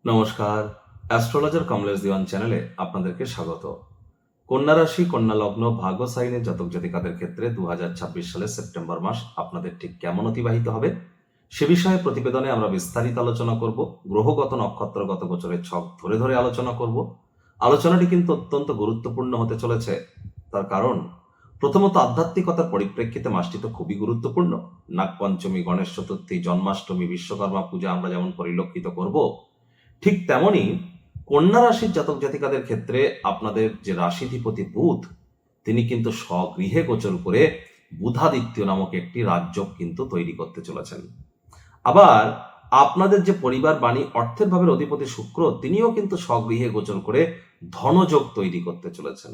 নমস্কার, অ্যাস্ট্রোলজার কমলেশ দিওয়ান চ্যানেলে আপনাদেরকে স্বাগত। কন্যা রাশি, কন্যা লগ্ন, ভাগ্য সাইনের জাতক জাতিকাদের ক্ষেত্রে 2026 সালের সেপ্টেম্বর মাস আপনাদের ঠিক কেমন অতিবাহিত হবে সে বিষয়ে প্রতিবেদনে আমরা বিস্তারিত আলোচনা করব। গ্রহগত নক্ষত্রগত গোচরের ছক ধরে ধরে আলোচনা করব। আলোচনাটি কিন্তু অত্যন্ত গুরুত্বপূর্ণ হতে চলেছে। তার কারণ প্রথমত আধ্যাত্মিকতার পরিপ্রেক্ষিতে মাসটি তো খুবই গুরুত্বপূর্ণ। নাগপঞ্চমী, গণেশ চতুর্থী, জন্মাষ্টমী, বিশ্বকর্মা পূজা আমরা যেমন পরিলক্ষিত করব, ঠিক তেমনি কন্যা রাশির জাতক জাতিকাদের ক্ষেত্রে আপনাদের যে রাশিধিপতি বুধ, তিনি কিন্তু স্বগৃহে গোচর করে বুধাদিত্য নামক একটি রাজযোগ কিন্তু তৈরি করতে চলেছেন। আবার আপনাদের যে পরিবার বাণী অর্থের ভাবের অধিপতি শুক্র, তিনিও কিন্তু স্বগৃহে গোচর করে ধনযোগ তৈরি করতে চলেছেন।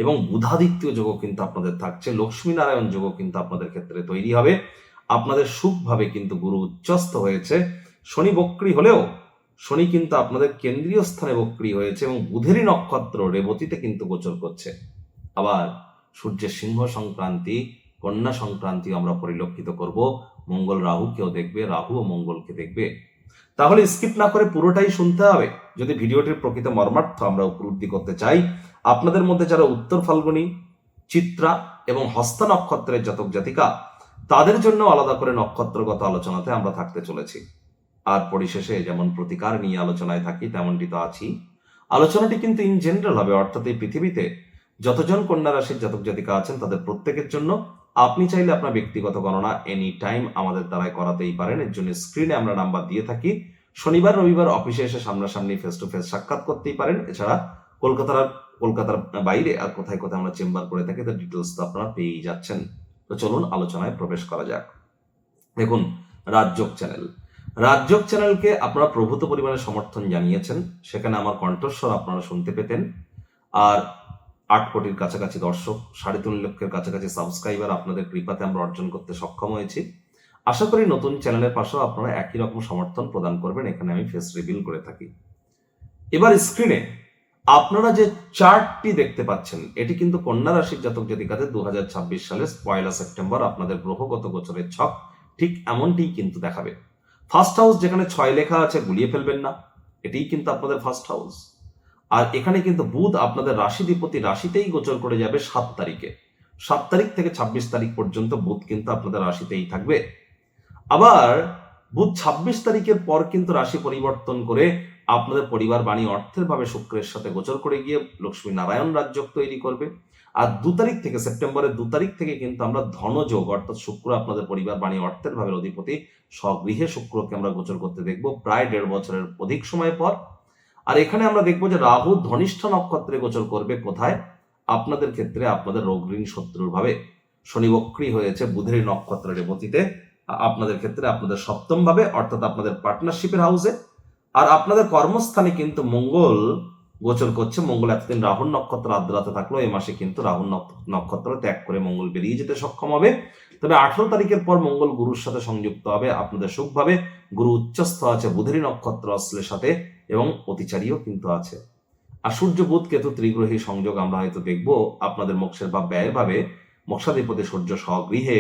এবং বুধাদিত্য যোগও কিন্তু আপনাদের থাকছে, লক্ষ্মী নারায়ণ যোগও কিন্তু আপনাদের ক্ষেত্রে তৈরি হবে। আপনাদের সুখভাবে কিন্তু গুরু উচ্চস্থ হয়েছে। শনি বক্রী হলেও শনি কিন্তু আপনাদের কেন্দ্রীয় স্থানে বক্রী হয়েছে এবং বুধেরই নক্ষত্র রেবতীতে কিন্তু গোচর করছে। আবার সূর্যের সিংহ সংক্রান্তি, কন্যা সংক্রান্তি আমরা পরিলক্ষিত করব। মঙ্গল রাহুকেও দেখবে, রাহু ও মঙ্গলকে দেখবে। তাহলে স্কিপ না করে পুরোটাই শুনতে হবে যদি ভিডিওটির প্রকৃত মর্মার্থ আমরা উপলব্ধি করতে চাই। আপনাদের মধ্যে যারা উত্তর ফাল্গুনী, চিত্রা এবং হস্তা নক্ষত্রের জাতক জাতিকা, তাদের জন্য আলাদা করে নক্ষত্রগত আলোচনাতে আমরা থাকতে চলেছি। আর পরিশেষে যেমন প্রতিকার নিয়ে আলোচনায় থাকি তেমনটি তো আছি। আলোচনাটি কিন্তু ইন জেনারেল হবে, অর্থাৎ এই পৃথিবীতে যতজন কন্যা রাশির জাতক জাতিকা আছেন তাদের প্রত্যেকের জন্য। আপনি চাইলে আপনার ব্যক্তিগত গণনা এনি টাইম আমাদের দ্বারাই করাতেই পারেন। এর জন্য স্ক্রিনে আমরা নাম্বার দিয়ে থাকি। শনিবার রবিবার অফিসে এসে সামনাসামনি ফেস টু ফেস সাক্ষাৎ করতেই পারেন। এছাড়া কলকাতার বাইরে আর কোথায় কোথায় আমরা চেম্বার করে থাকি তার ডিটেলস তো আপনারা পেয়েই যাচ্ছেন। তো চলুন আলোচনায় প্রবেশ করা যাক। দেখুন, রাজযোগ চ্যানেলকে আপনারা প্রভূত পরিমাণে সমর্থন জানিয়েছেন। সেখানে আমার কণ্ঠস্বর আপনারা শুনতে পেতেন। আর 8 কোটির কাছাকাছি দর্শক, 3.5 লক্ষের কাছাকাছি সাবস্ক্রাইবার আপনাদের কৃপাতে আমরা অর্জন করতে সক্ষম হয়েছি। আশা করি নতুন চ্যানেলের পাশেও আপনারা একই রকম সমর্থন প্রদান করবেন। এখানে আমি ফেস রিভিল করে থাকি। এবার স্ক্রিনে আপনারা যে চার্টটি দেখতে পাচ্ছেন, এটি কিন্তু কন্যা রাশির জাতক জাতিকাদের 2026 সালের 1 সেপ্টেম্বর আপনাদের গ্রহগত গোচরের ছক ঠিক এমনটিই কিন্তু দেখাবে। ফার্স্ট হাউস যেখানে 6 লেখা আছে গুলিয়ে ফেলবেন না, এটিই কিন্তু আপনাদের ফার্স্ট হাউস। আর এখানে কিন্তু বুধ আপনাদের রাশিধিপতি রাশিতেই গোচর করে যাবে 7 তারিখে। 7 তারিখ থেকে 26 তারিখ পর্যন্ত বুধ কিন্তু আপনাদের রাশিতেই থাকবে। আবার বুধ 26 তারিখের পর কিন্তু রাশি পরিবর্তন করে আপনাদের পরিবার বাণী অর্থের ভাবে শুক্রের সাথে গোচর করে গিয়ে লক্ষ্মী নারায়ণ রাজযোগ তৈরি করবে। আর 2 তারিখ থেকে, সেপ্টেম্বরের 2 তারিখ থেকে কিন্তু আমরা ধনযোগ, অর্থাৎ শুক্র আপনাদের পরিবার বাণী অর্থের ভাবে অধিপতি স্বগৃহে শুক্রকে আমরা গোচর করতে দেখবো প্রায় 1.5 বছরের অধিক সময় পর। আর এখানে আমরা দেখবো যে রাহু ধনিষ্ঠা নক্ষত্রে গোচর করবে কোথায়? আপনাদের ক্ষেত্রে আপনাদের রোগ ঋণ শত্রুর ভাবে। শনি বক্রী হয়েছে বুধের নক্ষত্রের রেবতীতে, আপনাদের ক্ষেত্রে আপনাদের 7ম ভাবে, অর্থাৎ আপনাদের পার্টনারশিপের হাউসে। আর আপনাদের কর্মস্থানে কিন্তু মঙ্গল গোচর করছে। মঙ্গল এতদিন রাহুর নক্ষত্র আদ্রাতে থাকলো, এই মাসে কিন্তু রাহুর নক্ষত্র ত্যাগ করে মঙ্গল বেরিয়ে যেতে সক্ষম হবে। তবে 18 তারিখের পর মঙ্গল গুরুর সাথে সংযুক্ত হবে আপনাদের সুখভাবে। গুরু উচ্চস্থ আছে বুধেরই নক্ষত্র অশ্লের সাথে এবং অতিচারীও কিন্তু আছে। আর সূর্য বুধ কেতু ত্রিগ্রহী সংযোগ আমরা হয়তো দেখবো আপনাদের মোক্ষের বা ব্যয়ের ভাবে। মোক্ষাধিপতি সূর্য স্বগৃহে।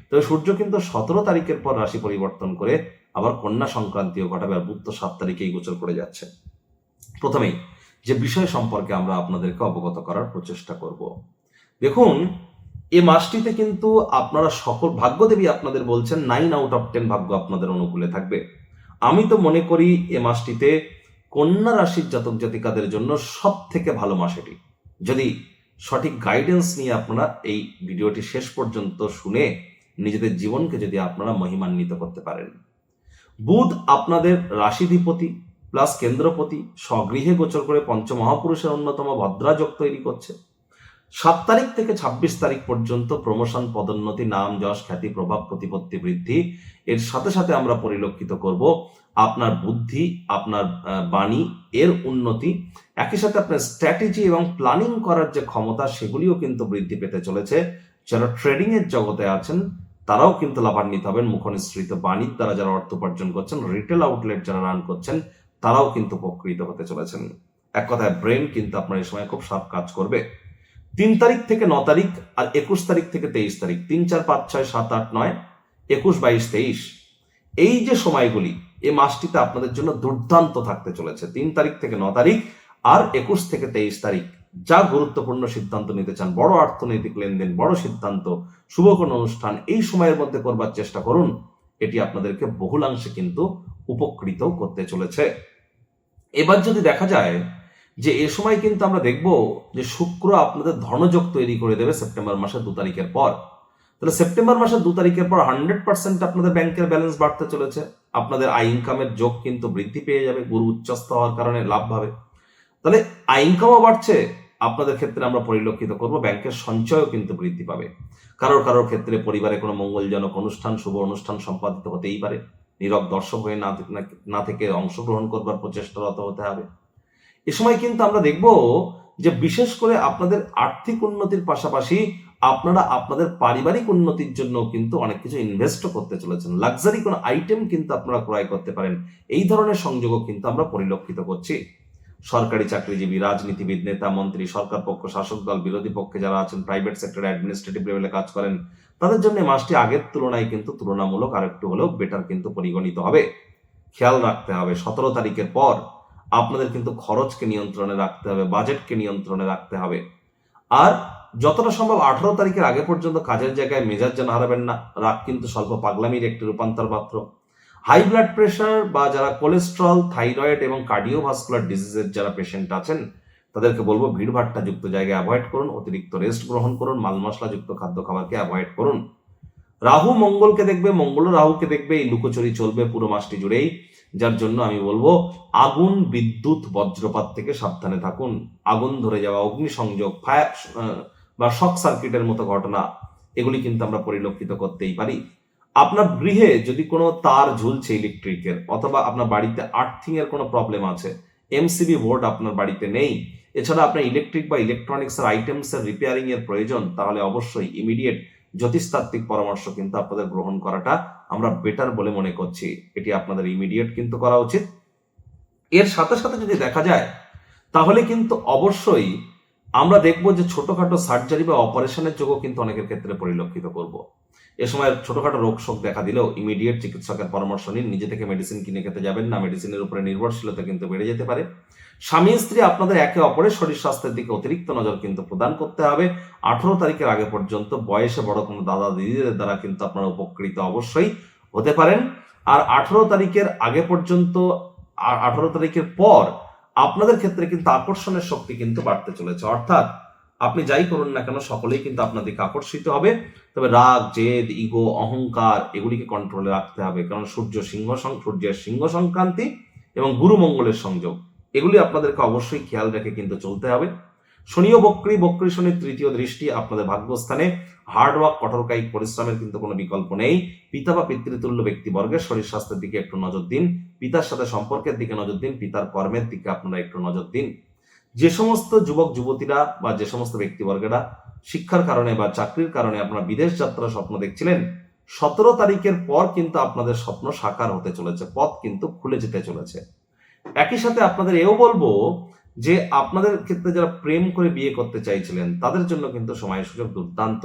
তবে সূর্য কিন্তু 17 তারিখের পর রাশি পরিবর্তন করে আবার কন্যা সংক্রান্তিও ঘটাবে। আর বুধ তো 7 তারিখেই গোচর করে যাচ্ছে। প্রথমেই যে বিষয় সম্পর্কে আমরা আপনাদেরকে অবগত করার প্রচেষ্টা করব। দেখুন, এই মাসটিতে কিন্তু আপনারা সকল ভাগ্যদেবী আপনাদের বলছেন 9 আউট অফ 10 ভাগ্য আপনাদের অনুকূলে থাকবে। আমি তো মনে করি এ মাসটিতে কন্যা রাশির জাতক জাতিকাদের জন্য সব থেকে ভালো মাস এটি। যদি সঠিক গাইডেন্স নিয়ে আপনারা এই ভিডিওটি শেষ পর্যন্ত শুনে নিজেদের জীবনকে যদি আপনারা মহিমান্বিত করতে পারেন। বুধ আপনাদের রাশিধিপতি প্লাস কেন্দ্রপতি স্বগৃহে গোচর করে পঞ্চমহাপুরুষের অন্যতম ভদ্রাযোগ তৈরি করছে। 7 তারিখ থেকে 26 তারিখ পর্যন্ত প্রমোশন, পদোন্নতি, নাম যশ, খ্যাতি, প্রভাব, প্রতিপত্তি বৃদ্ধি। এর সাথে সাথে আমরা পরিলক্ষিত করব আপনার বুদ্ধি, আপনার বাণী এর উন্নতি। একই সাথে আপনার স্ট্র্যাটেজি এবং প্ল্যানিং করার যে ক্ষমতা সেগুলিও কিন্তু বৃদ্ধি পেতে চলেছে। যারা ট্রেডিং এর জগতে আছেন তারাও কিন্তু লাভান্বিত হবেন। মুখনিসৃত বাণীর দ্বারা যারা অর্থ উপার্জন করছেন, রিটেল আউটলেট যারা রান করছেন, তারাও কিন্তু উপকৃত হতে চলেছেন। এক কথায় ব্রেন কিন্তু আপনার এই সময় খুব সাফ কাজ করবে। 3 তারিখ থেকে 9 তারিখ আর 21 তারিখ থেকে 23 তারিখ, 3, 4, 5, 6, 7, 8, 9, 21, 22, 23 এই যে সময়গুলি, এই মাসটিতে আপনাদের জন্য দুর্দান্ত থাকতে চলেছে। 3 তারিখ থেকে 9 তারিখ আর 21 থেকে 23 তারিখ যা গুরুত্বপূর্ণ সিদ্ধান্ত নিতে চান, বড় অর্থনৈতিক লেনদেন, বড় সিদ্ধান্ত, শুভ কোনো অনুষ্ঠান এই সময়ের মধ্যে করবার চেষ্টা করুন। এটি আপনাদেরকে বহুলাংশে কিন্তু উপকৃত করতে চলেছে। এবার যদি দেখা যায় যে এ সময় কিন্তু আমরা দেখব যে শুক্র আপনাদের ধনযোগ তৈরি করে দেবে সেপ্টেম্বর মাসের 2 তারিখের পর। তাহলে সেপ্টেম্বর মাসের 2 তারিখের পর 100% আপনাদের ব্যাংকের ব্যালেন্স বাড়তে চলেছে। আপনাদের আয় ইনকামের যোগ কিন্তু বৃদ্ধি পেয়ে যাবে, গুরু উচ্চস্থ হওয়ার কারণে লাভ হবে। তাহলে আয় ইনকামও বাড়ছে, আপনাদের ক্ষেত্রে আমরা পরিলক্ষিত করব ব্যাংকের সঞ্চয়ও কিন্তু বৃদ্ধি পাবে। কারোর কারোর ক্ষেত্রে পরিবারে কোনো মঙ্গলজনক অনুষ্ঠান, শুভ অনুষ্ঠান সম্পাদিত হতেই পারে। নীরব দর্শক হয়ে না থেকে অংশগ্রহণ করবার প্রচেষ্টারত হতে হবে। এ সময় কিন্তু আমরা দেখব যে বিশেষ করে আপনাদের আর্থিক উন্নতির পাশাপাশি আপনারা আপনাদের পারিবারিক উন্নতির জন্য কিন্তু অনেক কিছু ইনভেস্ট করতে চলেছেন। লাক্সারি কোনো আইটেম কিন্তু আপনারা ক্রয় করতে পারেন। এই ধরনের সংযোগও কিন্তু আমরা পরিলক্ষিত করছি। সরকারি চাকরিজীবী, রাজনীতিবিদ, নেতা, মন্ত্রী, সরকার পক্ষ, শাসক দল, বিরোধী পক্ষে যারা আছেন, প্রাইভেট সেক্টরে অ্যাডমিনিস্ট্রেটিভ লেভেলে কাজ করেন, তাদের জন্য মাসটি আগের তুলনায় কিন্তু তুলনামূলক আরেকটু হলেও বেটার কিন্তু পরিগণিত হবে। খেয়াল রাখতে হবে 17 তারিখের পর আপনাদের কিন্তু খরচকে নিয়ন্ত্রণে রাখতে হবে, বাজেটকে নিয়ন্ত্রণে রাখতে হবে। আর যতটা সম্ভব 18 তারিখের আগে পর্যন্ত কাজের জায়গায় মেজাজ যেন হারাবেন না। রাগ কিন্তু স্বল্প পাগলামির একটি রূপান্তর মাত্র। হাই ব্লাড প্রেশার বা যারা কোলেস্ট্রল, থাইরয়েড এবং কার্ডিওভাস্কুলার ডিজিজের যারা পেশেন্ট আছেন তাদেরকে বলবো ভিড়ভাট্টা যুক্ত জায়গায় অ্যাভয়েড করুন, অতিরিক্ত রেস্ট গ্রহণ করুন, মাল মশলা যুক্ত খাদ্য খাবারকে অ্যাভয়েড করুন। রাহু মঙ্গলকে দেখবে, মঙ্গল রাহুকে দেখবে, এই লুকোচুরি চলবে পুরো মাসটি জুড়েই। যার জন্য আমি বলবো আগুন, বিদ্যুৎ, বজ্রপাত থেকে সাবধানে থাকুন। আগুন ধরে যাওয়া, অগ্নিসংযোগ, ফায়ার বা শক সার্কিটের মতো ঘটনা এগুলি কিন্তু আমরা পরিলক্ষিত করতেই পারি। আপনার গৃহে যদি কোনো তার ঝুলছে ইলেকট্রিকের, অথবা আপনার বাড়িতে আর্থিং এর কোনো প্রবলেম আছে, এমসিবি বোর্ড আপনার বাড়িতে নেই, এছাড়া আপনার ইলেকট্রিক বা ইলেকট্রনিক্স এর আইটেমস এর রিপেয়ারিং এর প্রয়োজন, তাহলে অবশ্যই ইমিডিয়েট জ্যোতিষতাত্ত্বিক পরামর্শ কিন্তু আপনাদের গ্রহণ করাটা আমরা বেটার বলে মনে করছি। এটি আপনাদের ইমিডিয়েট কিন্তু করা উচিত। এর সাথে সাথে যদি দেখা যায় তাহলে কিন্তু অবশ্যই আমরা দেখবো যে ছোটখাটো সার্জারি বা অপারেশনের যোগও কিন্তু অনেকের ক্ষেত্রে পরিলক্ষিত করব। এ সময় ছোটখাটো রোগ শোক দেখা দিলেও ইমিডিয়েট চিকিৎসকের পরামর্শ নিন। নিজে থেকে মেডিসিন কিনে খেতে যাবেন না, মেডিসিনের উপরে নির্ভরশীলতা কিন্তু বেড়ে যেতে পারে। স্বামী স্ত্রী আপনাদের একে অপরের শরীর স্বাস্থ্যের দিকে অতিরিক্ত নজর কিন্তু প্রদান করতে হবে। 18 তারিখের আগে পর্যন্ত বয়সে বড় কোনো দাদা দিদিদের দ্বারা কিন্তু আপনারা উপকৃত অবশ্যই হতে পারেন। আর 18 তারিখের আগে পর্যন্ত 18 তারিখের পর আপনাদের ক্ষেত্রে কিন্তু আকর্ষণের শক্তি কিন্তু বাড়তে চলেছে। অর্থাৎ আপনি যাই করুন না কেন সকলেই কিন্তু আপনার দিকে আকর্ষিত হবে। তবে রাগ, জেদ, ইগো, অহংকার এগুলিকে কন্ট্রোলে রাখতে হবে, কারণ সূর্যের সিংহ সংক্রান্তি এবং গুরু মঙ্গলের সংযোগ এগুলি আপনাদেরকে অবশ্যই খেয়াল রেখে কিন্তু চলতে হবে। শনিও বক্রী শনির তৃতীয় দৃষ্টি আপনাদের ভাগ্যস্থানে। হার্ডওয়ার্ক, কঠোর কায়িক পরিশ্রমের কিন্তু কোনো বিকল্প নেই। পিতা বা পিতৃতুল্য ব্যক্তিবর্গের শরীর স্বাস্থ্যের দিকে একটু নজর দিন, পিতার সাথে সম্পর্কের দিকে নজর দিন, পিতার কর্মের দিকে আপনারা একটু নজর দিন। যে সমস্ত যুবক যুবতীরা বা যে সমস্ত ব্যক্তিবর্গেরা শিক্ষার কারণে বা চাকরির কারণে আপনারা বিদেশ যাত্রার স্বপ্ন দেখছিলেন, 17 তারিখের পর কিন্তু আপনাদের স্বপ্ন সাকার হতে চলেছে, পথ কিন্তু খুলে যেতে চলেছে। একই সাথে আপনাদের এও বলবো যে আপনাদের ক্ষেত্রে যারা প্রেম করে বিয়ে করতে চাইছিলেন তাদের জন্য কিন্তু সময় সুযোগ দুর্দান্ত।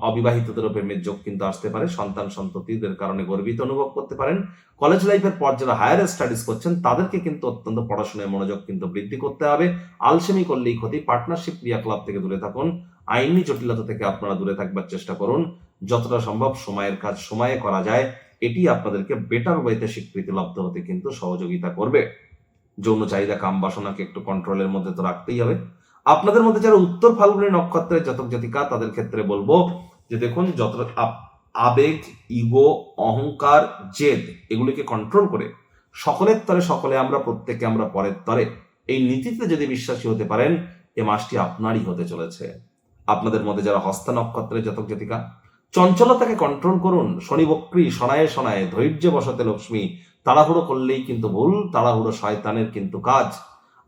অবিবাহিতদেরও প্রেমের যোগ কিন্তু আসতে পারে। সন্তান সন্ততিদের কারণে গর্বিত অনুভব করতে পারেন। কলেজ লাইফের পর যারা হায়ার স্টাডিজ করছেন তাদেরকে কিন্তু অত্যন্ত পড়াশোনায় মনোযোগ কিন্তু বৃদ্ধি করতে হবে। আলসেমি করলেই ক্ষতি। পার্টনারশিপ ক্রিয়াকলাপ থেকে দূরে থাকুন। আইনি জটিলতা থেকে আপনারা দূরে থাকবার চেষ্টা করুন। যতটা সম্ভব সময়ের কাজ সময়ে করা যায়, এটি আপনাদেরকে বেটার ওয়েতে স্বীকৃতি লব্ধ হতে কিন্তু সহযোগিতা করবে। যৌন চাহিদা, কাম বাসনাকে একটু কন্ট্রোলের মধ্যে তো রাখতেই হবে। আপনাদের মধ্যে যারা উত্তর ফাল্গুনী নক্ষত্রের জাতক জাতিকা তাদের ক্ষেত্রে বলবো যে দেখুন, যত আবেগ, ইগো, অহংকার, জেদ এগুলিকে কন্ট্রোল করে সকলের তরে সকলে আমরা, প্রত্যেকে আমরা পরের তরে, এই নীতিতে যদি বিশ্বাসী হতে পারেন এ মাসটি আপনারই হতে চলেছে। আপনাদের মধ্যে যারা হস্তা নক্ষত্রের জাতক জাতিকা, চঞ্চলতাকে কন্ট্রোল করুন। শনি বক্রী, শনায়ে শনায়ে ধৈর্য বসাতে লক্ষ্মী। তাড়াহুড়ো করলেই কিন্তু ভুল, তাড়াহুড়ো শয়তানের কিন্তু কাজ।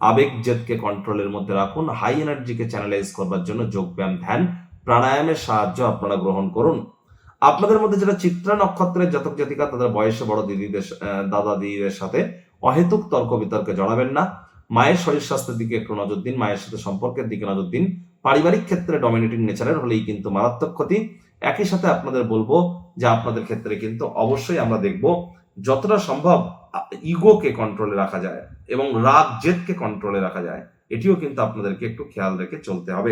আবেগ জেদকে কন্ট্রোলের মধ্যে রাখুন। হাই এনার্জিকে চ্যানেলাইজ করবার জন্য যোগ ব্যায়াম, ধ্যান, প্রাণায়ামের সাহায্য আপনারা গ্রহণ করুন। আপনাদের মধ্যে যারা চিত্রা নক্ষত্রের জাতক জাতিকা তাদের বয়সে বড় দাদা দিদিদের সাথে অহেতুক তর্ক বিতর্কে জড়াবেন না। মায়ের শরীর স্বাস্থ্যের দিকে একটু নজর দিন, মায়ের সাথে সম্পর্কের দিকে নজর দিন। পারিবারিক ক্ষেত্রে ডমিনেটিং নেচারের হলেই কিন্তু মারাত্মক ক্ষতি। একই সাথে আপনাদের বলবো যে আপনাদের ক্ষেত্রে কিন্তু অবশ্যই আমরা দেখব যতটা সম্ভব ইগোকে কন্ট্রোলে রাখা যায় এবং রাগ জেদকে কন্ট্রোলে রাখা যায়, এটিও কিন্তু আপনাদেরকে একটু খেয়াল রেখে চলতে হবে।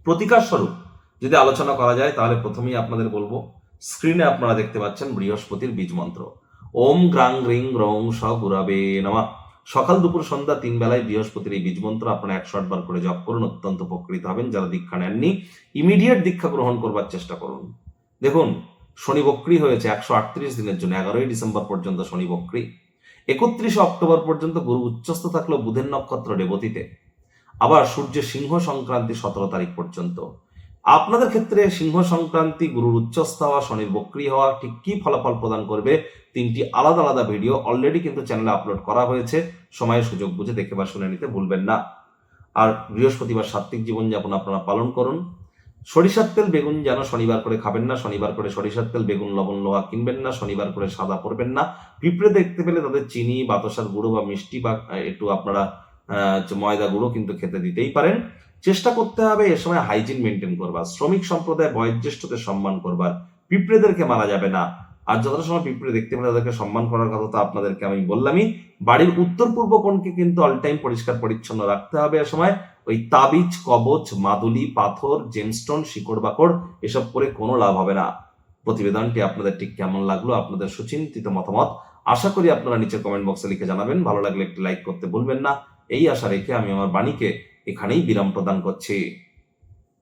প্রতিকার স্বরূপ যদি আলোচনা করা যায় তাহলে প্রথমেই আপনাদের বলবো, স্ক্রিনে আপনারা দেখতে পাচ্ছেন বৃহস্পতির বীজ মন্ত্র ওম গ্রাং রিং রং স গুরাবে নমঃ। সকাল দুপুর সন্ধ্যা 3 বেলায় বৃহস্পতির এই বীজ মন্ত্র আপনারা 108 বার করে জপ করুন, অত্যন্ত উপকৃত হবেন। যারা দীক্ষা নেননি ইমিডিয়েট দীক্ষা গ্রহণ করবার চেষ্টা করুন। দেখুন, শনি বক্রী হয়েছে 138 দিনের জন্য, 11ই ডিসেম্বর পর্যন্ত শনি বক্রী। 31 অক্টোবর পর্যন্ত গুরু উচ্চস্থ থাকলো বুধের নক্ষত্র রেবতীতে। আবার সূর্যের সিংহ সংক্রান্তি 17 তারিখ পর্যন্ত। আপনাদের ক্ষেত্রে সিংহ সংক্রান্তি, গুরুর উচ্চস্থ হওয়া, শনির বক্রী হওয়া ঠিক কি ফলাফল প্রদান করবে, 3টি আলাদা আলাদা ভিডিও অলরেডি কিন্তু চ্যানেলে আপলোড করা হয়েছে। সময়ের সুযোগ বুঝে দেখে বা শুনে নিতে ভুলবেন না। আর বৃহস্পতিবার সাত্ত্বিক জীবনযাপন আপনারা পালন করুন। সরিষার তেল বেগুন যেন শনিবার করে খাবেন না, শনিবার করে সরিষার তেল বেগুন লবণ লোহা কিনবেন না, শনিবার করে সাদা পরবেন না। পিঁপড়ে দেখতে পেলে তাদের চিনি, বাতাসার গুঁড়ো বা মিষ্টি বা একটু আপনারা ময়দা গুঁড়ো কিন্তু খেতে দিতেই পারেন। চেষ্টা করতে হবে এ সময় হাইজিন মেনটেন করবার, শ্রমিক সম্প্রদায় বয়োজ্যেষ্ঠদের সম্মান করবার, পিঁপড়েদেরকে মারা যাবে না। আর যতটা সময় পিঁপড়ে দেখতে পেলে তাদেরকে সম্মান করার কথা তো আপনাদেরকে আমি বললামই। বাড়ির উত্তর পূর্ব কোণকে কিন্তু অল টাইম পরিষ্কার পরিচ্ছন্ন রাখতে হবে। এ সময় ওই তাবিজ, কবচ, মাদুলি, পাথর, জেমস্টোন, শিকড় বাকড় এসব করে কোনো লাভ হবে না। প্রতিবেদনটি আপনাদের ঠিক কেমন লাগলো, আপনাদের সুচিন্তিত মতামত আশা করি আপনারা নিচের কমেন্ট বক্সে লিখে জানাবেন। ভালো লাগলে একটি লাইক করতে ভুলবেন না। এই আশা রেখে আমি আমার বাণীকে এখানেই বিরাম প্রদান করছি।